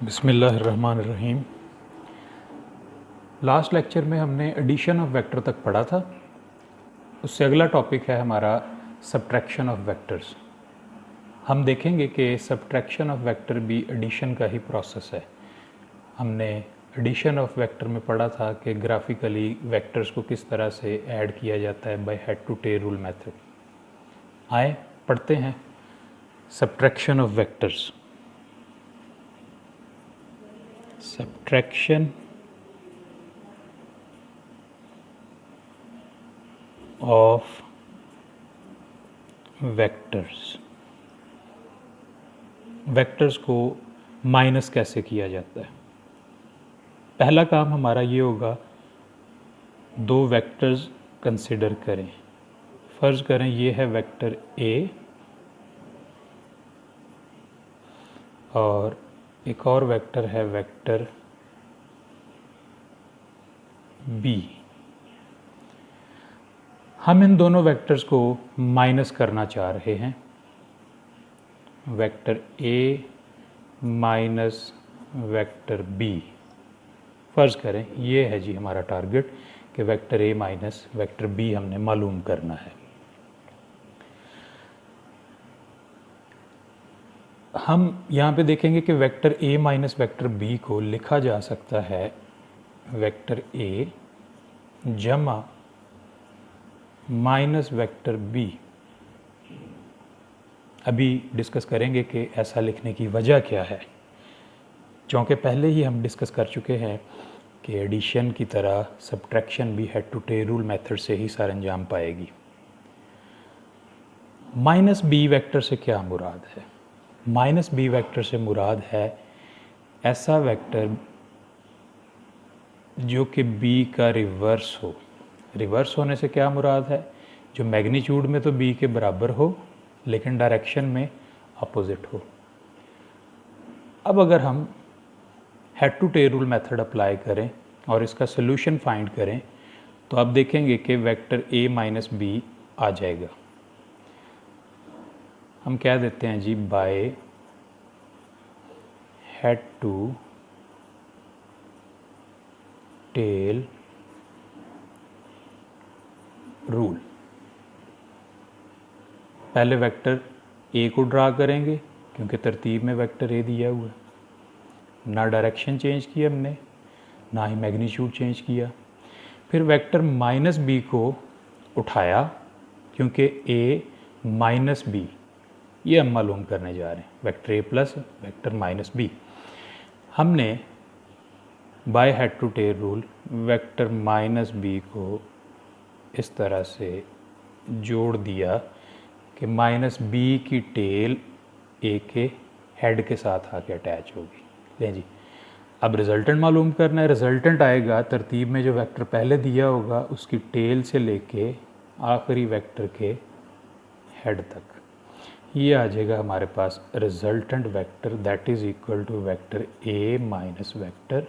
बिस्मिल्लाहिर्रहमानिर्रहीम। Last lecture में हमने एडिशन ऑफ वेक्टर तक पढ़ा था। उससे अगला टॉपिक है हमारा सब्ट्रैक्शन ऑफ वेक्टर्स। हम देखेंगे कि सब्ट्रैक्शन ऑफ वेक्टर भी एडिशन का ही प्रोसेस है। हमने एडिशन ऑफ वेक्टर में पढ़ा था कि ग्राफिकली वेक्टर्स को किस तरह से ऐड किया जाता है by head to tail rule method. आए पढ़ते हैं subtraction of vectors. Subtraction of vectors. Vectors को माइनस कैसे किया जाता है। पहला काम हमारा ये होगा, दो वेक्टर्स कंसिडर करें। फ़र्ज़ करें ये है वेक्टर ए और एक और वेक्टर है वेक्टर बी। हम इन दोनों वेक्टर्स को माइनस करना चाह रहे हैं। Vector A minus vector B. फ़र्ज़ करें ये है जी हमारा टारगेट कि vector A minus vector B हमने मालूम करना है। हम यहाँ पे देखेंगे कि vector A minus vector B को लिखा जा सकता है वेक्टर ए जमा माइनस वेक्टर बी। अभी डिस्कस करेंगे कि ऐसा लिखने की वजह क्या है, क्योंकि पहले ही हम डिस्कस कर चुके हैं कि एडिशन की तरह सब्ट्रैक्शन भी head to tail rule method से ही सर अंजाम पाएगी। माइनस बी वेक्टर से क्या मुराद है? माइनस बी वेक्टर से मुराद है ऐसा वेक्टर जो कि बी का रिवर्स हो। रिवर्स होने से क्या मुराद है? जो मैग्नीट्यूड में तो बी के बराबर हो लेकिन डायरेक्शन में अपोजिट हो। अब अगर हम head to tail rule method apply करें और इसका सोल्यूशन फाइंड करें तो आप देखेंगे कि वेक्टर ए माइनस बी आ जाएगा। हम क्या देते हैं जी, by head to tail rule. पहले वेक्टर ए को ड्रा करेंगे क्योंकि तरतीब में वेक्टर ए दिया हुआ है। ना डायरेक्शन चेंज किया हमने, ना ही मैग्नीट्यूड चेंज किया। फिर वेक्टर माइनस बी को उठाया क्योंकि ए माइनस बी ये हम मालूम करने जा रहे हैं। Vector A plus vector minus B. हमने by head to tail rule vector minus B को इस तरह से जोड़ दिया कि माइनस बी की टेल ए के हेड के साथ आके अटैच होगी। लें जी, अब रिजल्टेंट मालूम करना है। रिजल्टेंट आएगा तरतीब में जो वेक्टर पहले दिया होगा उसकी टेल से लेके आखिरी वेक्टर के हेड तक। ये आ जाएगा हमारे पास resultant vector, that is equal to vector A minus vector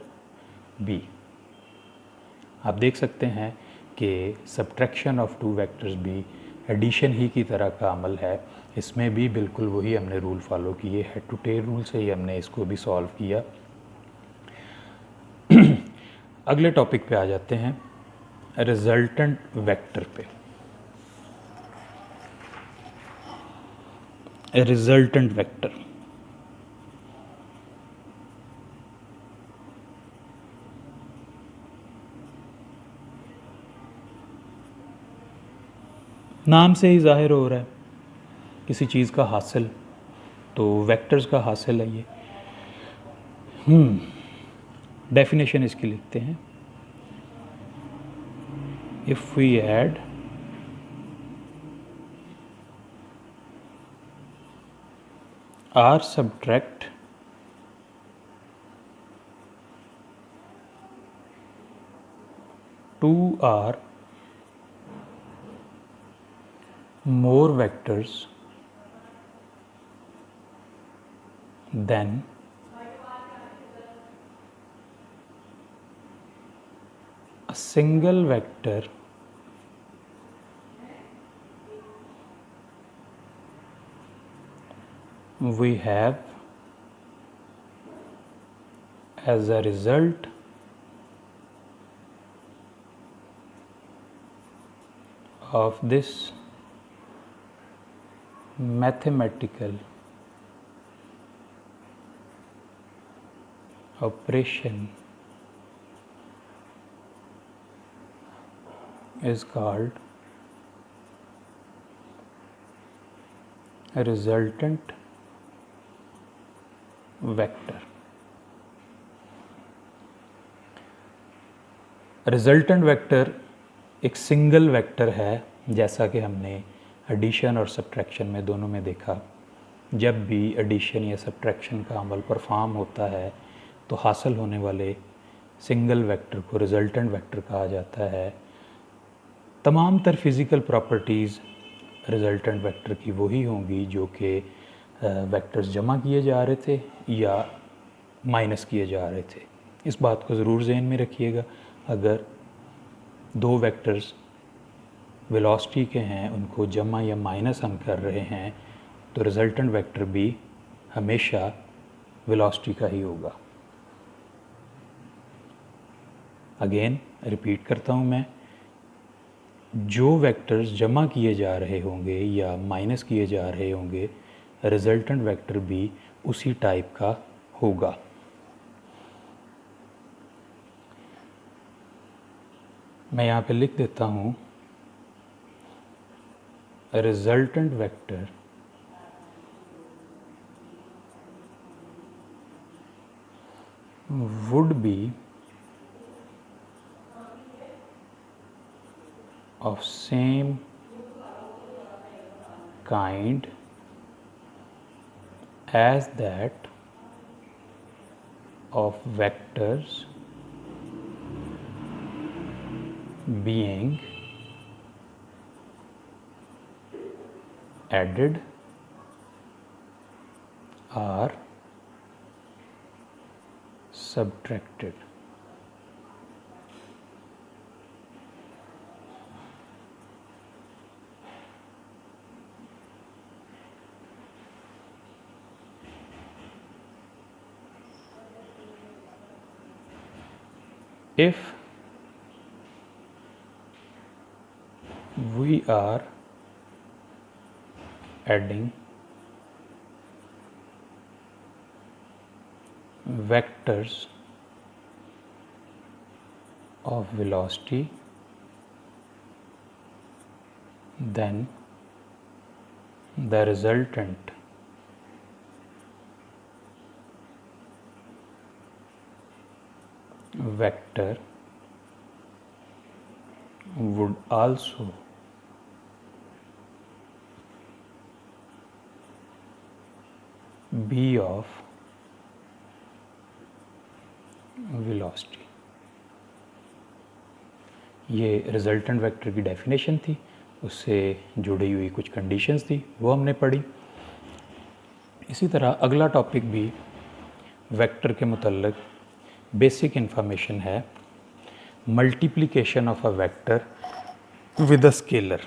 B. आप देख सकते हैं कि सब्ट्रैक्शन ऑफ टू वेक्टर्स भी एडिशन ही की तरह का अमल है। इसमें भी बिल्कुल वही हमने रूल फॉलो किए, हेड टू टेल रूल से ही हमने इसको भी सॉल्व किया। अगले टॉपिक पे आ जाते हैं, रिजल्टेंट वेक्टर पे। रिजल्टेंट वेक्टर नाम से ही जाहिर हो रहा है किसी चीज़ का हासिल, तो वेक्टर्स का हासिल है ये। डेफिनेशन इसकी लिखते हैं, if we add or subtract two or more vectors than a single vector we have as a result of this mathematical operation is called a resultant vector. Resultant vector एक single vector है, जैसा कि हमने addition और subtraction में दोनों में देखा। जब भी एडिशन या सब्ट्रैक्शन का अमल परफॉर्म होता है तो हासिल होने वाले सिंगल वेक्टर को रिजल्टेंट वेक्टर कहा जाता है। तमाम तर फिज़िकल प्रॉपर्टीज़ रिजल्टेंट वेक्टर की वही होंगी जो कि वेक्टर्स जमा किए जा रहे थे या माइनस किए जा रहे थे। इस बात को ज़रूर ज़हन में रखिएगा। अगर दो वेक्टर्स वेलोसिटी के हैं, उनको जमा या माइनस हम कर रहे हैं, तो रिजल्टेंट वेक्टर भी हमेशा वेलोसिटी का ही होगा। अगेन रिपीट करता हूँ मैं, जो वेक्टर्स जमा किए जा रहे होंगे या माइनस किए जा रहे होंगे, रिजल्टेंट वेक्टर भी उसी टाइप का होगा। मैं यहाँ पे लिख देता हूँ, resultant vector would be of same kind as that of vectors being added or subtracted. If we are adding vectors of velocity, then the resultant vector would also be of velocity। ये resultant vector की definition थी, उससे जुड़ी हुई कुछ conditions थी, वो हमने पढ़ी। इसी तरह अगला टॉपिक भी वेक्टर के मुतल्लिक बेसिक इंफॉर्मेशन है, multiplication of a vector with a scalar.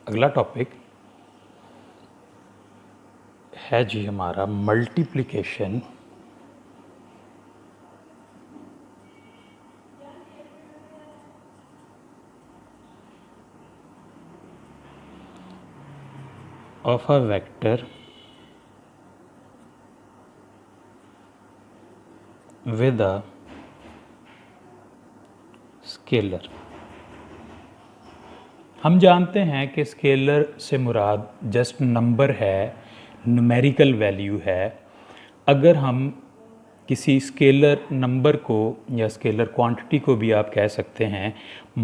अगला टॉपिक है जी हमारा multiplication of a vector with a scalar. हम जानते हैं कि स्केलर से मुराद जस्ट नंबर है, न्यूमेरिकल वैल्यू है। अगर हम किसी स्केलर नंबर को या स्केलर क्वांटिटी को भी आप कह सकते हैं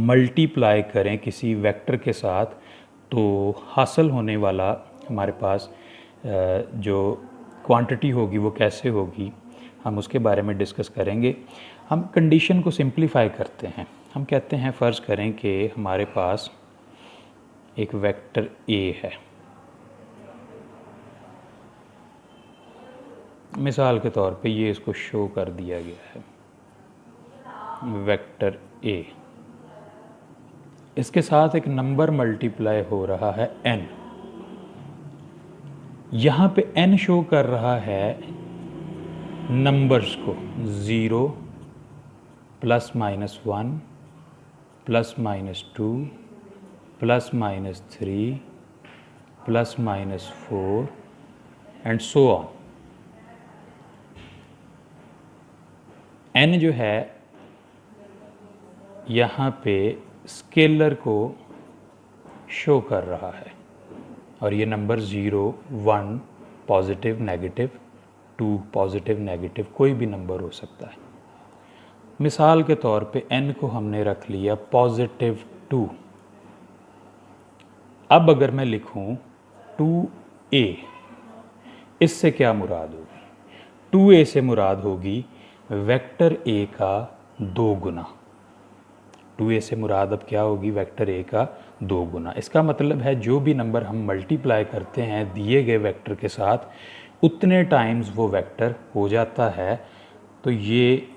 मल्टीप्लाई करें किसी वेक्टर के साथ, तो हासिल होने वाला हमारे पास जो क्वांटिटी होगी वो कैसे होगी, हम उसके बारे में डिस्कस करेंगे। हम कंडीशन को सिंप्लीफाई करते हैं। हम कहते हैं, फ़र्ज़ करें कि हमारे पास एक वेक्टर ए है। मिसाल के तौर पे ये इसको शो कर दिया गया है, वेक्टर ए। इसके साथ एक नंबर मल्टीप्लाई हो रहा है n। यहाँ पे n शो कर रहा है नंबर्स को 0 plus minus 1 plus minus 2 plus minus 3 plus minus 4 and so on. n जो है यहाँ पे स्केलर को शो कर रहा है और ये number 0 1 positive negative 2 positive negative कोई भी नंबर हो सकता है। मिसाल के तौर पे n को हमने रख लिया पॉजिटिव 2। अब अगर मैं लिखूं 2a, इससे क्या मुराद होगी? 2a से मुराद होगी वेक्टर a का 2 गुना। 2a से मुराद अब क्या होगी? वेक्टर a का 2 गुना। इसका मतलब है जो भी नंबर हम मल्टीप्लाई करते हैं दिए गए वेक्टर के साथ उतने टाइम्स वो वेक्टर हो जाता है। तो ये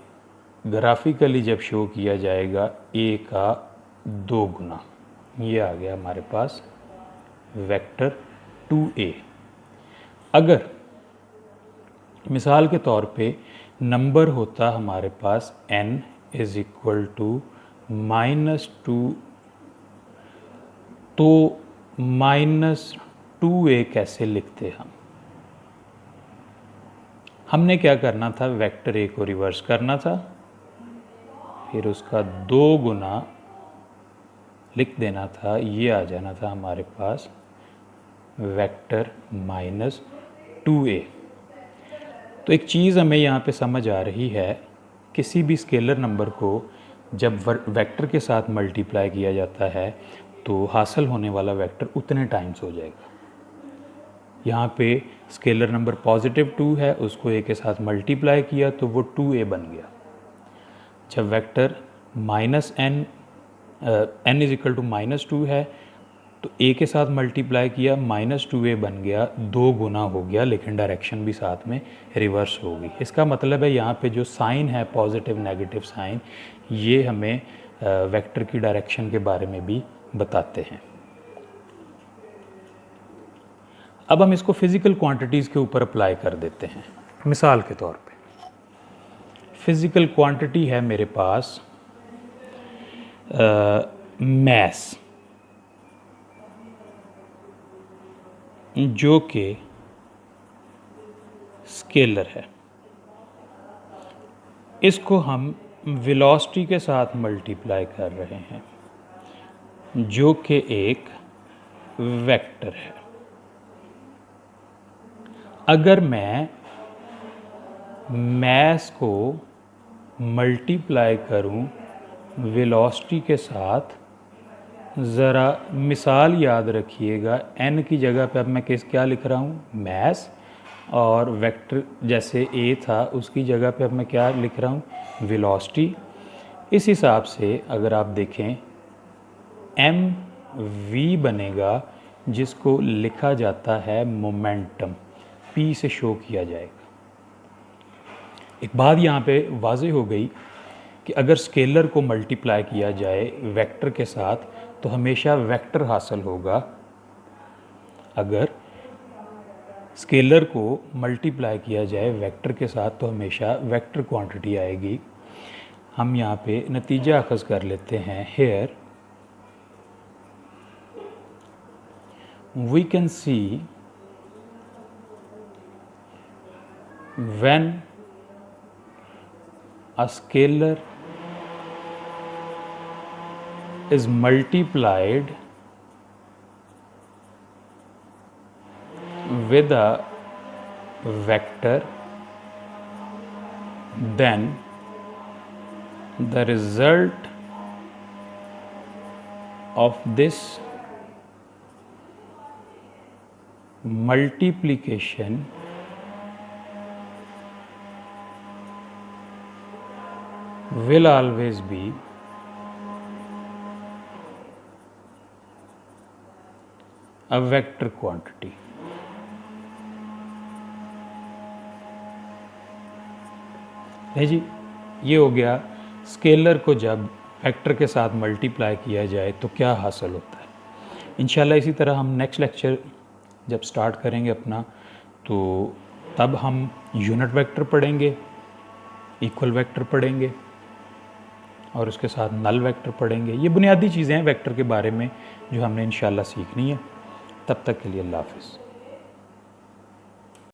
ग्राफिकली जब शो किया जाएगा a का 2 गुना, ये आ गया हमारे पास वेक्टर 2a। अगर मिसाल के तौर पे नंबर होता हमारे पास n इज़ इक्वल टू -2, तो -2a कैसे लिखते हम? हमने क्या करना था? वेक्टर a को रिवर्स करना था, फिर उसका 2 गुना लिख देना था। ये आ जाना था हमारे पास वेक्टर -2a। तो एक चीज़ हमें यहाँ पे समझ आ रही है, किसी भी स्केलर नंबर को जब वेक्टर के साथ मल्टीप्लाई किया जाता है तो हासिल होने वाला वेक्टर उतने टाइम्स हो जाएगा। यहाँ पे स्केलर नंबर पॉजिटिव 2 है, उसको a के साथ मल्टीप्लाई किया तो वो 2a बन गया। जब vector n is equal to -2 है तो a के साथ मल्टीप्लाई किया, -2a बन गया, 2 गुना हो गया, लेकिन डायरेक्शन भी साथ में रिवर्स होगी। इसका मतलब है यहाँ पे जो साइन है पॉजिटिव नेगेटिव साइन, ये हमें वेक्टर की डायरेक्शन के बारे में भी बताते हैं। अब हम इसको फिज़िकल क्वांटिटीज़ के ऊपर अप्लाई कर देते हैं। मिसाल के तौर पे फिज़िकल क्वांटिटी है मेरे पास मैस, जो कि स्केलर है। इसको हम वेलोसिटी के साथ मल्टीप्लाई कर रहे हैं, जो कि एक वेक्टर है। अगर मैं मैस को मल्टीप्लाई करूं वेलोसिटी के साथ, ज़रा मिसाल याद रखिएगा, n की जगह पे अब मैं क्या लिख रहा हूँ? मैस। और वेक्टर जैसे a था उसकी जगह पे अब मैं क्या लिख रहा हूँ? वेलोसिटी। इस हिसाब से अगर आप देखें mv बनेगा, जिसको लिखा जाता है मोमेंटम, p से शो किया जाएगा। एक बात यहाँ पे वाज़ेह हो गई कि अगर स्केलर को मल्टीप्लाई किया जाए वेक्टर के साथ तो हमेशा वेक्टर हासिल होगा। अगर स्केलर को मल्टीप्लाई किया जाए वेक्टर के साथ तो हमेशा वेक्टर क्वांटिटी आएगी। हम यहाँ पे नतीजा अखज़ कर लेते हैं। Here we can see when a scalar is multiplied with a vector, then the result of this multiplication will always be a vector quantity. है जी, ये हो गया स्केलर को जब वेक्टर के साथ मल्टीप्लाई किया जाए तो क्या हासिल होता है। इंशाल्लाह इसी तरह हम नेक्स्ट लेक्चर जब स्टार्ट करेंगे अपना, तो तब हम यूनिट वेक्टर पढ़ेंगे, इक्वल वेक्टर पढ़ेंगे और उसके साथ नल वेक्टर पढ़ेंगे। ये बुनियादी चीज़ें हैं वेक्टर के बारे में जो हमने इंशाल्लाह सीखनी है। तब तक के लिए अल्लाह हाफ़िज़।